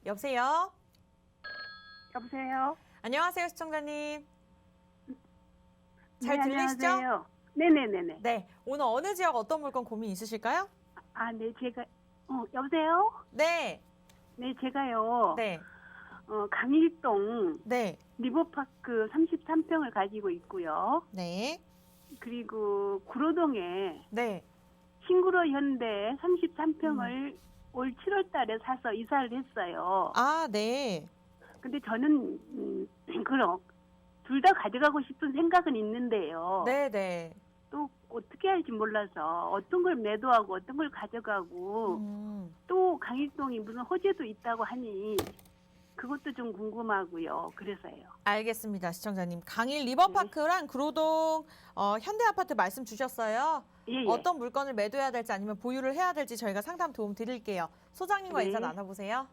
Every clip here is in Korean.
여보세요? 여보세요? 안녕하세요, 시청자님. 잘 네, 들리시죠? 안녕하세요. 네네네네. 네. 오늘 어느 지역 어떤 물건 고민 있으실까요? 아, 네, 제가, 여보세요? 네. 네, 제가요, 네. 강일동 네. 리버파크 33평을 가지고 있고요. 네. 그리고 구로동에 네. 신구로 현대 33평을 올 7월 달에 사서 이사를 했어요. 아, 네. 근데 저는, 그럼, 둘 다 가져가고 싶은 생각은 있는데요. 네, 네. 또 어떻게 할지 몰라서 어떤 걸 매도하고 어떤 걸 가져가고 음. 또 강일동이 무슨 호재도 있다고 하니 그것도 좀 궁금하고요. 그래서요. 알겠습니다, 시청자님. 강일 리버파크랑 구로동 현대아파트 말씀 주셨어요. 예, 예. 어떤 물건을 매도해야 될지 아니면 보유를 해야 될지 저희가 상담 도움 드릴게요. 소장님과 네. 인사 나눠보세요.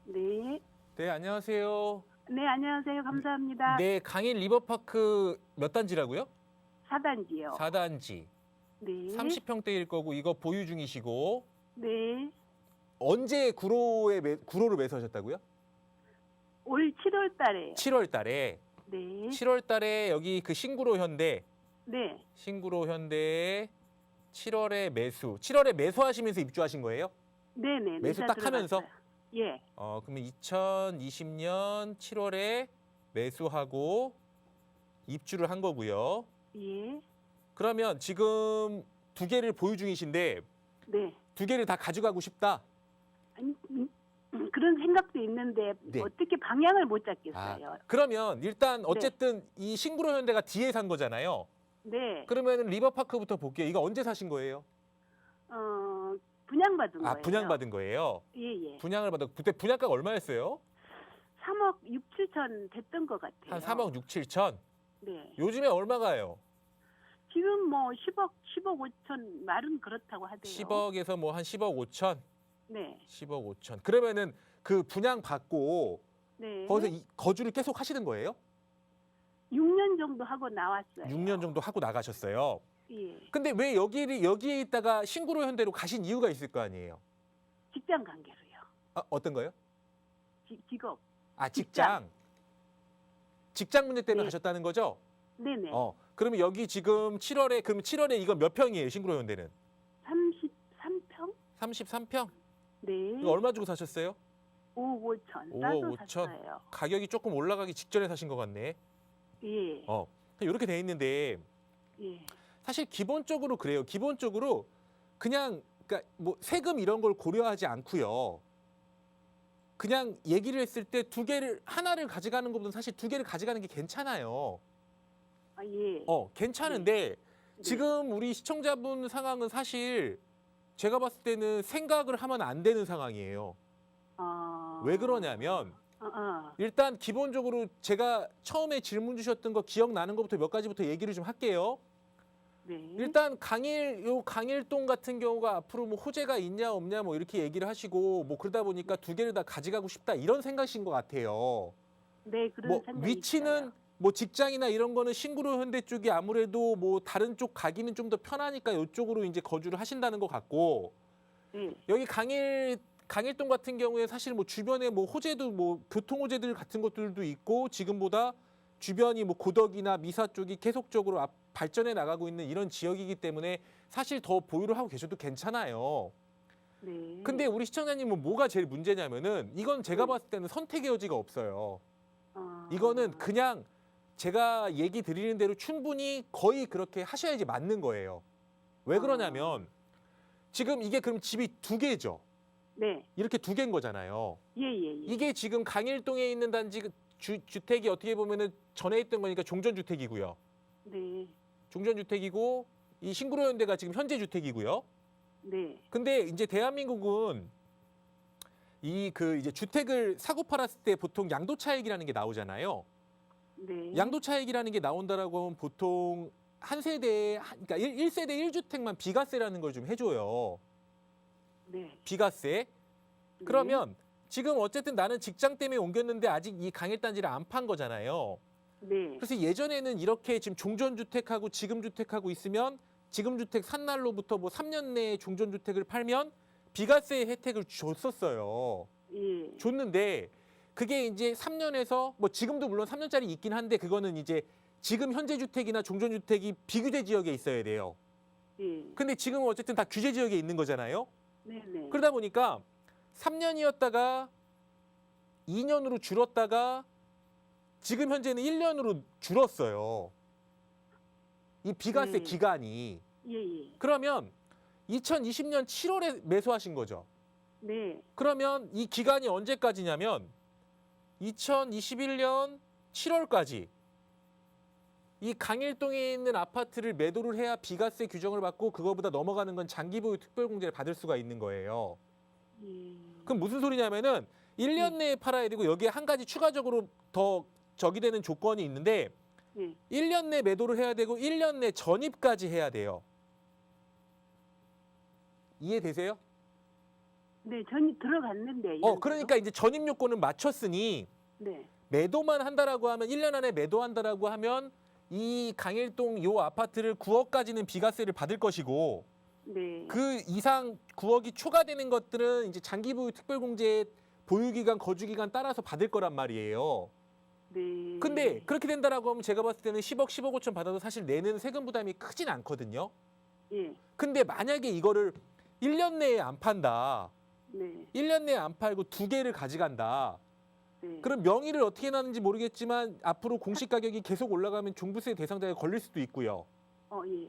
네. 네, 안녕하세요. 네, 안녕하세요. 감사합니다. 네, 강일 리버파크 몇 단지라고요? 4단지요. 4단지. 네. 30평대일 거고 이거 보유 중이시고 네. 언제 구로를 매수하셨다고요? 올 7월 달에요. 7월 달에. 네. 7월 달에 여기 그 신구로 현대 네. 7월에 매수. 7월에 매수하시면서 입주하신 거예요? 네네. 매수 이사 딱 하면서? 들어갔어요. 예. 그러면 2020년 7월에 매수하고 입주를 한 거고요. 예. 그러면 지금 두 개를 보유 중이신데 네. 두 개를 다 가져가고 싶다. 아니, 그런 생각도 있는데 네. 어떻게 방향을 못 잡겠어요. 그러면 일단 어쨌든 이 신구로 현대가 뒤에 산 거잖아요. 네. 그러면 리버파크부터 볼게요. 이거 언제 사신 거예요? 분양받은 거예요. 분양받은 거예요. 예, 예. 분양을 받아 그때 분양가가 얼마였어요? 3억 6, 7천 됐던 것 같아요. 한 3억 6, 7천. 네. 요즘에 얼마가요? 지금 뭐 10억 5천 말은 그렇다고 하대요. 10억에서 뭐 한 10억 5천. 네. 10억 5천. 그러면은 그 분양 받고 네. 거기서 거주를 계속 하시는 거예요? 6년 정도 하고 나왔어요. 6년 정도 하고 나가셨어요. 예. 근데 왜 여기에 있다가 신구로 현대로 가신 이유가 있을 거 아니에요? 직장 관계로요. 어떤 거요? 직업. 직장. 직장 문제 때문에 네. 가셨다는 거죠? 네네. 그러면 여기 지금 7월에 이거 몇 평이에요, 신구로 현대는? 33평? 33평? 네. 이거 얼마 주고 사셨어요? 5억 5천. 5억 싸서 5천. 샀어요. 가격이 조금 올라가기 직전에 사신 것 같네. 예. 이렇게 돼 있는데 예. 사실 기본적으로 그래요. 기본적으로 그냥 그러니까 뭐 세금 이런 걸 고려하지 않고요. 그냥 얘기를 했을 때 하나를 가져가는 것보다 사실 두 개를 가져가는 게 괜찮아요. 아, 예. 괜찮은데 네. 지금 우리 시청자분 상황은 사실 제가 봤을 때는 생각을 하면 안 되는 상황이에요. 왜 그러냐면 일단 기본적으로 제가 처음에 질문 주셨던 거 기억나는 것부터 몇 가지부터 얘기를 좀 할게요. 네. 일단 강일동 같은 경우가 앞으로 뭐 호재가 있냐 없냐 뭐 이렇게 얘기를 하시고 뭐 그러다 보니까 두 개를 다 가져가고 싶다 이런 생각이신 것 같아요. 네, 그런 뭐 생각이 위치는 있어요. 뭐 직장이나 이런 거는 신구로 현대 쪽이 아무래도 뭐 다른 쪽 가기는 좀 더 편하니까 이쪽으로 이제 거주를 하신다는 것 같고 네. 여기 강일동 같은 경우에 사실 뭐 주변에 뭐 호재도 뭐 교통 호재들 같은 것들도 있고 지금보다 주변이 뭐 고덕이나 미사 쪽이 계속적으로 발전해 나가고 있는 이런 지역이기 때문에 사실 더 보유를 하고 계셔도 괜찮아요. 네. 근데 우리 시청자님은 뭐가 제일 문제냐면은 이건 제가 봤을 때는 선택의 여지가 없어요. 이거는 그냥 제가 얘기 드리는 대로 충분히 거의 그렇게 하셔야지 맞는 거예요. 왜 그러냐면 지금 이게 그럼 집이 두 개죠. 네. 이렇게 두 개인 거잖아요. 예, 예, 예. 이게 지금 강일동에 있는 단지 주택이 어떻게 보면은 전에 있던 거니까 종전주택이고요. 네. 종전주택이고 이 신구로 현대가 지금 현재 주택이고요. 네. 근데 이제 대한민국은 이제 주택을 사고 팔았을 때 보통 양도차익이라는 게 나오잖아요. 네. 양도차익이라는 게 나온다라고 하면 보통 한 세대에 그러니까 1세대 1주택만 비과세라는 걸 좀 해줘요. 네. 비과세. 그러면 지금 어쨌든 나는 직장 때문에 옮겼는데 아직 이 강일단지를 안 판 거잖아요. 네. 그래서 예전에는 이렇게 지금 종전주택하고 지금 주택하고 있으면 지금 주택 산 날로부터 뭐 3년 내에 종전주택을 팔면 비과세 혜택을 줬었어요. 예. 줬는데 그게 이제 3년에서 뭐 지금도 물론 3년짜리 있긴 한데 그거는 이제 지금 현재 주택이나 종전주택이 비규제 지역에 있어야 돼요. 예. 근데 지금은 어쨌든 다 규제 지역에 있는 거잖아요. 네네. 그러다 보니까 3년이었다가 2년으로 줄었다가 지금 현재는 1년으로 줄었어요. 이 비과세 네. 기간이. 예예. 그러면 2020년 7월에 매수하신 거죠. 네. 그러면 이 기간이 언제까지냐면 2021년 7월까지 이 강일동에 있는 아파트를 매도를 해야 비과세 규정을 받고 그거보다 넘어가는 건 장기보유 특별공제를 받을 수가 있는 거예요. 예. 그럼 무슨 소리냐면은 1년 내에 팔아야 되고 여기에 한 가지 추가적으로 더 적이 되는 조건이 있는데 예. 1년 내 매도를 해야 되고 1년 내 전입까지 해야 돼요. 이해되세요? 네, 전이 들어갔는데. 그러니까 이제 전입 요건은 맞췄으니 네. 매도만 한다라고 하면 1년 안에 매도한다라고 하면 이 강일동 요 아파트를 9억까지는 비과세를 받을 것이고 네. 그 이상 9억이 초과되는 것들은 이제 장기보유 특별공제 보유기간 거주기간 따라서 받을 거란 말이에요. 네. 근데 그렇게 된다라고 하면 제가 봤을 때는 10억, 10억 5천 받아도 사실 내는 세금 부담이 크진 않거든요. 예. 근데 만약에 이거를 1년 내에 안 판다. 네. 1년 내에 안 팔고 2개를 가져간다. 네. 그럼 명의를 어떻게 해놨는지 모르겠지만 앞으로 공시 가격이 계속 올라가면 종부세 대상자에 걸릴 수도 있고요. 예.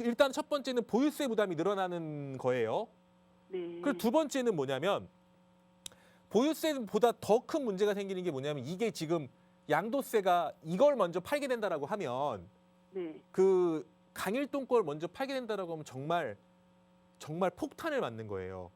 일단 첫 번째는 보유세 부담이 늘어나는 거예요. 네. 그리고 두 번째는 뭐냐면 보유세보다 더 큰 문제가 생기는 게 뭐냐면 이게 지금 양도세가 이걸 먼저 팔게 된다라고 하면 네. 그 강일동 걸 먼저 팔게 된다라고 하면 정말 폭탄을 맞는 거예요.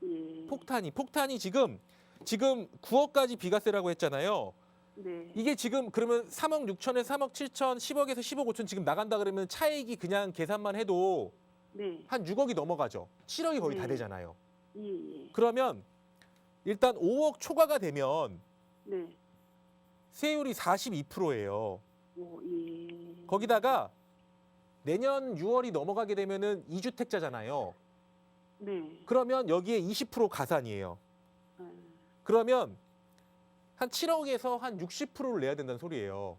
예. 폭탄이 지금 9억까지 비과세라고 했잖아요. 네. 이게 지금 그러면 3억 6천에서 3억 7천, 10억에서 10억 5천 지금 나간다 그러면 차익이 그냥 계산만 해도 네. 한 6억이 넘어가죠. 7억이 거의 다 네. 되잖아요. 예. 그러면 일단 5억 초과가 되면 네. 세율이 42%예요. 예. 거기다가 내년 6월이 넘어가게 되면은 2주택자잖아요. 네. 그러면 여기에 20% 가산이에요. 아, 그러면 한 7억에서 한 60%를 내야 된다는 소리예요.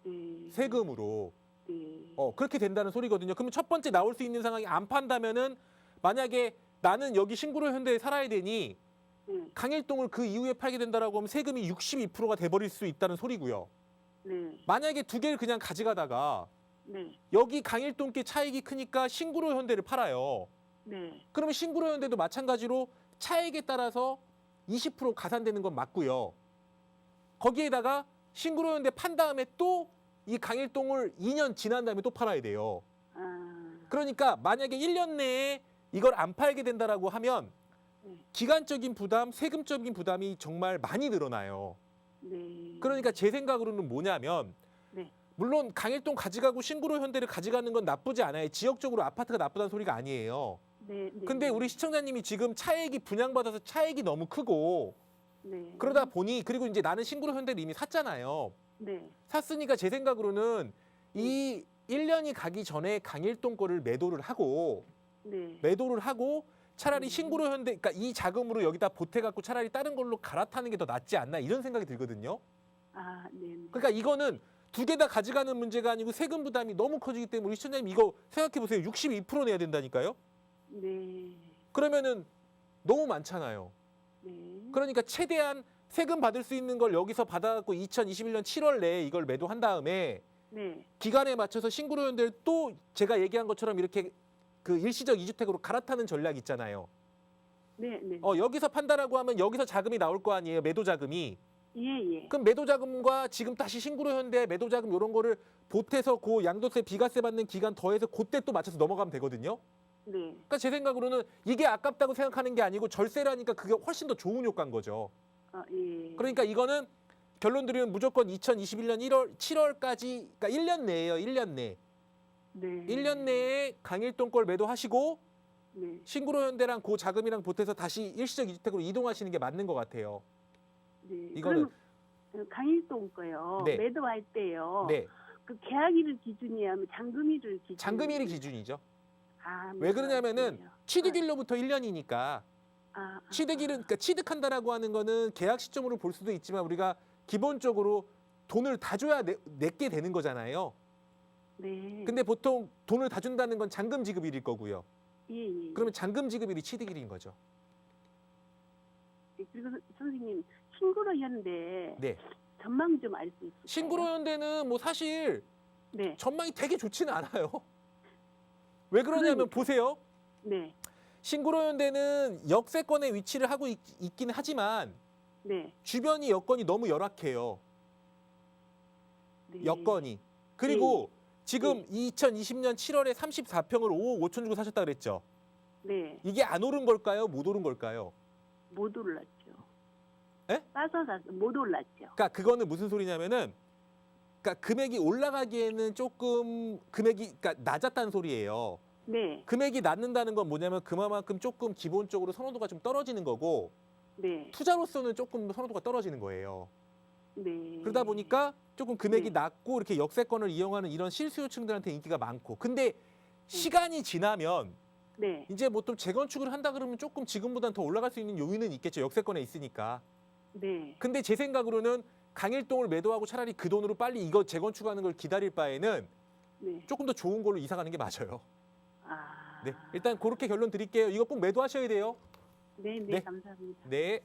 예. 세금으로. 예. 그렇게 된다는 소리거든요. 그러면 첫 번째 나올 수 있는 상황이 안 판다면은 만약에 나는 여기 신구로 현대에 살아야 되니 네. 강일동을 그 이후에 팔게 된다라고 하면 세금이 62%가 돼버릴 수 있다는 소리고요. 네. 만약에 2개를 그냥 가져가다가 네. 여기 강일동께 차익이 크니까 신구로 현대를 팔아요. 네. 그러면 신구로 현대도 마찬가지로 차익에 따라서 20% 가산되는 건 맞고요. 거기에다가 신구로 현대 판 다음에 또 이 강일동을 2년 지난 다음에 또 팔아야 돼요. 아. 그러니까 만약에 1년 내에 이걸 안 팔게 된다라고 하면 네. 기간적인 부담, 세금적인 부담이 정말 많이 늘어나요. 네. 그러니까 제 생각으로는 뭐냐면 네. 물론 강일동 가져가고 신구로 현대를 가져가는 건 나쁘지 않아요. 지역적으로 아파트가 나쁘다는 소리가 아니에요. 네. 네. 근데 우리 시청자님이 지금 차액이 분양받아서 차액이 너무 크고 네. 그러다 보니 그리고 이제 나는 신구로 현대를 이미 샀잖아요. 네. 샀으니까 제 생각으로는 이 1년이 가기 전에 강일동 거를 매도를 하고 네. 차라리 신구로 현대 그러니까 이 자금으로 여기다 보태갖고 차라리 다른 걸로 갈아타는 게 더 낫지 않나 이런 생각이 들거든요. 아, 네. 그러니까 이거는 2개 다 가져가는 문제가 아니고 세금 부담이 너무 커지기 때문에 우리 시청자님 이거 생각해 보세요. 62% 내야 된다니까요. 네. 그러면은 너무 많잖아요. 네. 그러니까 최대한 세금 받을 수 있는 걸 여기서 받아갖고 2021년 7월 내에 이걸 매도한 다음에 네. 기간에 맞춰서 신구로 현대를 또 제가 얘기한 것처럼 이렇게 그 일시적 2주택으로 갈아타는 전략 있잖아요. 네. 네. 여기서 판다라고 하면 여기서 자금이 나올 거 아니에요. 매도 자금이. 예, 예. 그럼 매도 자금과 지금 다시 신구로 현대 매도 자금 이런 거를 보태서 그 양도세 비과세 받는 기간 더해서 그때 또 맞춰서 넘어가면 되거든요. 네. 그러니까 제 생각으로는 이게 아깝다고 생각하는 게 아니고 절세라니까 그게 훨씬 더 좋은 효과인 거죠. 아, 예. 그러니까 이거는 결론 드리면 무조건 2021년 7월까지 그러니까 1년 내예요. 1년 내. 네. 1년 내에 강일동 걸 매도하시고 네. 신구로 현대랑 그 자금이랑 보태서 다시 일시적 2주택으로 이동하시는 게 맞는 것 같아요. 네. 이거는 그럼 강일동 거요. 네. 매도할 때요. 네. 그 계약일을 기준이야, 하면 잔금일을 기준. 잔금일이 기준이죠. 아, 왜 그러냐면은 매도할 때요. 취득일로부터 1년이니까 그러니까 취득한다라고 하는 거는 계약 시점으로 볼 수도 있지만 우리가 기본적으로 돈을 다 줘야 내게 되는 거잖아요. 네. 근데 보통 돈을 다 준다는 건 잔금 지급일일 거고요. 예. 그러면 잔금 지급일이 취득일인 거죠. 그리고 선생님 신구로 현대 네. 전망 좀 알 수 있을까요? 신구로 현대는 뭐 사실 네. 전망이 되게 좋지는 않아요. 왜 그러냐면 그러니까. 보세요. 네. 신구로 현대는 역세권에 위치를 하고 있긴 하지만 네. 주변이 여건이 너무 열악해요. 네. 여건이. 그리고 지금 2020년 7월에 34평을 5억 5천 주고 사셨다 그랬죠. 네. 이게 안 오른 걸까요? 못 오른 걸까요? 못 올랐죠. 에? 싸서 사서 못 올랐죠. 그러니까 그거는 무슨 소리냐면은 그러니까 금액이 올라가기에는 조금 금액이 그러니까 낮았다는 소리예요. 네. 금액이 낮는다는 건 뭐냐면 그만큼 조금 기본적으로 선호도가 좀 떨어지는 거고 네. 투자로서는 조금 선호도가 떨어지는 거예요. 네. 그러다 보니까 조금 금액이 네. 낮고 이렇게 역세권을 이용하는 이런 실수요층들한테 인기가 많고 근데 시간이 지나면 네. 이제 뭐 또 재건축을 한다 그러면 조금 지금보다는 더 올라갈 수 있는 요인은 있겠죠. 역세권에 있으니까. 네. 근데 제 생각으로는 강일동을 매도하고 차라리 그 돈으로 빨리 이거 재건축하는 걸 기다릴 바에는 네. 조금 더 좋은 걸로 이사 가는 게 맞아요. 아. 네, 일단 그렇게 결론 드릴게요. 이거 꼭 매도하셔야 돼요. 네, 네, 네. 감사합니다. 네.